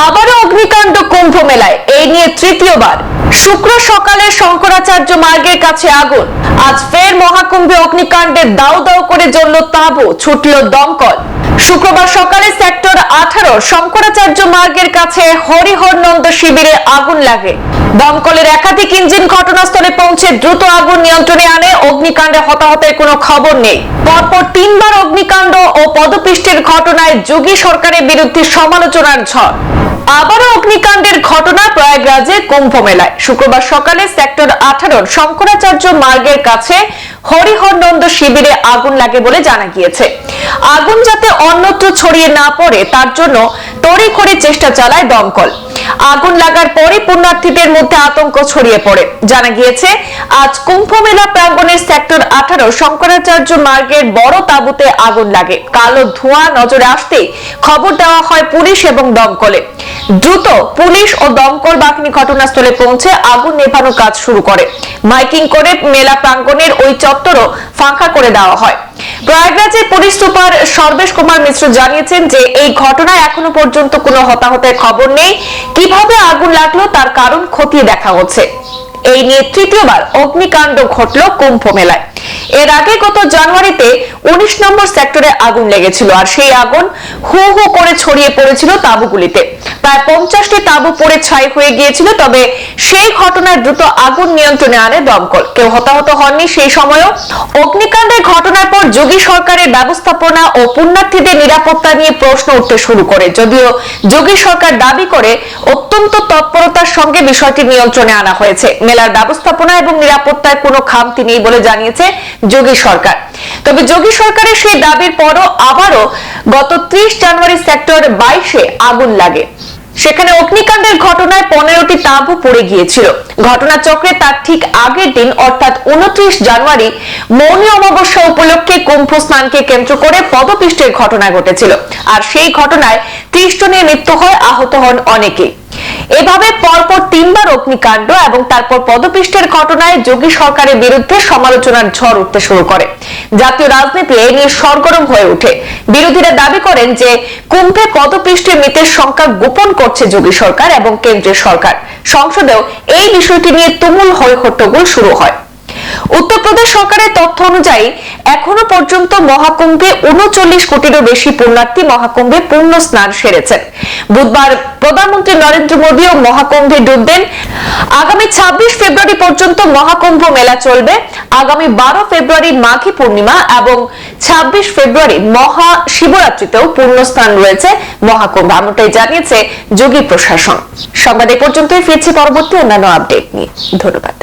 আবারও অগ্নিকাণ্ড কুম্ভ মেলায়, এই নিয়ে তৃতীয়বার। শুক্র সকালে শঙ্করাচার্য মার্গের কাছে আগুন। আজ ফের মহাকুম্ভে অগ্নিকাণ্ডে দাউ দাউ করে জ্বলল তাঁবু, ছুটল দমকল। শুক্রবার সকালে সেক্টর 18 শঙ্করাচার্য মার্গের কাছে হরিহর নন্দ শিবিরে আগুন লাগে। দমকলের একাধিক ইঞ্জিন ঘটনাস্থলে পৌঁছে দ্রুত আগুন নিয়ন্ত্রণে আনে। অগ্নিকাণ্ডে হতাহতের কোনো খবর নেই। পরপর তিনবার অগ্নিকাণ্ড ও পদপিষ্টের ঘটনায় যোগী সরকারের বিরুদ্ধে সমালোচনার ঝড়। আবারও অগ্নিকাণ্ডের ঘটনা প্রয়াগরাজে কুম্ভ মেলায়। শুক্রবার সকালে সেক্টর 18 শঙ্করাচার্য মার্গের কাছে হরিহর নন্দ শিবিরে আগুন লাগে বলে জানা গিয়েছে। আগুন যাতে অন্যত্র ছড়িয়ে না পড়ে তার জন্য তড়িঘড়ি চেষ্টা চালায় দমকল। আগুন লাগার পরে পুণ্যার্থীদের মধ্যে আতঙ্ক ছড়িয়ে পড়ে। জানা গিয়েছে, আজ কুম্ভ মেলা প্রাঙ্গণের সেক্টর 18 শঙ্করাচার্য মার্গের বড় তাঁবুতে আগুন লাগে। কালো ধোঁয়া নজরে আসতেই খবর দেওয়া হয় পুলিশ এবং দমকলে। দ্রুত পুলিশ ও দমকল বাহিনী ঘটনাস্থলে পৌঁছে আগুন নেভানোর কাজ শুরু করে। মাইকিং করে মেলা প্রাঙ্গণের ওই চত্বরও ফাঁকা করে দেওয়া হয়। প্রয়াগরাজের পুলিশ সুপার সর্বেশ কুমার মিশ্র জানিয়েছেন যে এই ঘটনায় এখনো পর্যন্ত কোনো হতাহতের খবর নেই। কিভাবে আগুন লাগলো তার কারণ খতিয়ে দেখা হচ্ছে। এই নিয়ে তৃতীয়বার অগ্নিকাণ্ড ঘটল কুম্ভ মেলায়। এর আগে গত জানুয়ারিতে 19 নম্বর সেক্টরে আগুন লেগেছিল, আর সেই আগুন হু হু করে ছড়িয়ে পড়েছিল তাঁবুগুলিতে। প্রায় 50টি তাঁবু পড়ে ছাই হয়ে গিয়েছিল। তবে সেই ঘটনায় দ্রুত আগুন নিয়ন্ত্রণে আনে দমকল। কেউ হতাহত হননি সেই সময়ও। অগ্নিকাণ্ডের ঘটনার পর যোগী সরকারের ব্যবস্থাপনা ও পুণ্যার্থীদের নিরাপত্তা নিয়ে প্রশ্ন উঠতে শুরু করে। যদিও যোগী সরকার দাবি করে অত্যন্ত তৎপরতার সঙ্গে বিষয়টি নিয়ন্ত্রণে আনা হয়েছে। মেলার ব্যবস্থাপনা এবং নিরাপত্তায় কোনো খামতি নেই বলে জানিয়েছে যোগী সরকার। তবে যোগী সরকারের সেই দাবির পরও আবারও গত 30 জানুয়ারি সেক্টর 22-এ আগুন লাগে। সেখানে অগ্নিকাণ্ডের ঘটনায় 15টি তাঁবু পড়ে গিয়েছিল। ঘটনাচক্রে তার ঠিক আগের দিন অর্থাৎ 29 জানুয়ারি মৌনী অমাবস্যা উপলক্ষে কুম্ভ স্নানকে কেন্দ্র করে পদপিষ্টের ঘটনা ঘটেছিল। আর সেই ঘটনায় 30 জনের মৃত্যু হয়, আহত হন অনেকে। এভাবে পরপর তিনবার অগ্নিকাণ্ড এবং তারপর পদপিষ্টের ঘটনায় যোগী সরকারের বিরুদ্ধে সমালোচনার ঝড় উঠতে শুরু করে। জাতীয় রাজনীতি এ নিয়ে সরগরম হয়ে ওঠে। বিরোধীরা দাবি করেন যে কুম্ভে পদপিষ্টে মৃতের সংখ্যা গোপন করছে যোগী সরকার এবং কেন্দ্রীয় সরকার। সংসদেও এই বিষয়টি নিয়ে তুমুল হইহট্টগোল শুরু হয়। উত্তরপ্রদেশ সরকারের তথ্য অনুযায়ী এখনো পর্যন্ত মহাকুম্ভে 39 কোটিরও বেশি পুণ্যার্থী মহাকুম্ভে পূর্ণ স্নান সেরেছেন। বুধবার প্রধানমন্ত্রী নরেন্দ্র মোদীও মহাকুম্ভে ডুব দেন। আগামী 26 ফেব্রুয়ারি পর্যন্ত মহাকুম্ভ মেলা চলবে। আগামী 12 ফেব্রুয়ারি মাঘী পূর্ণিমা এবং 26 ফেব্রুয়ারি মহা শিবরাত্রিতেও পূর্ণ স্নান রয়েছে মহাকুম্ভ, এমনটাই জানিয়েছে যোগী প্রশাসন। সংবাদ এ পর্যন্তই, ফিরছি পরবর্তী অন্যান্য আপডেট নিয়ে। ধন্যবাদ।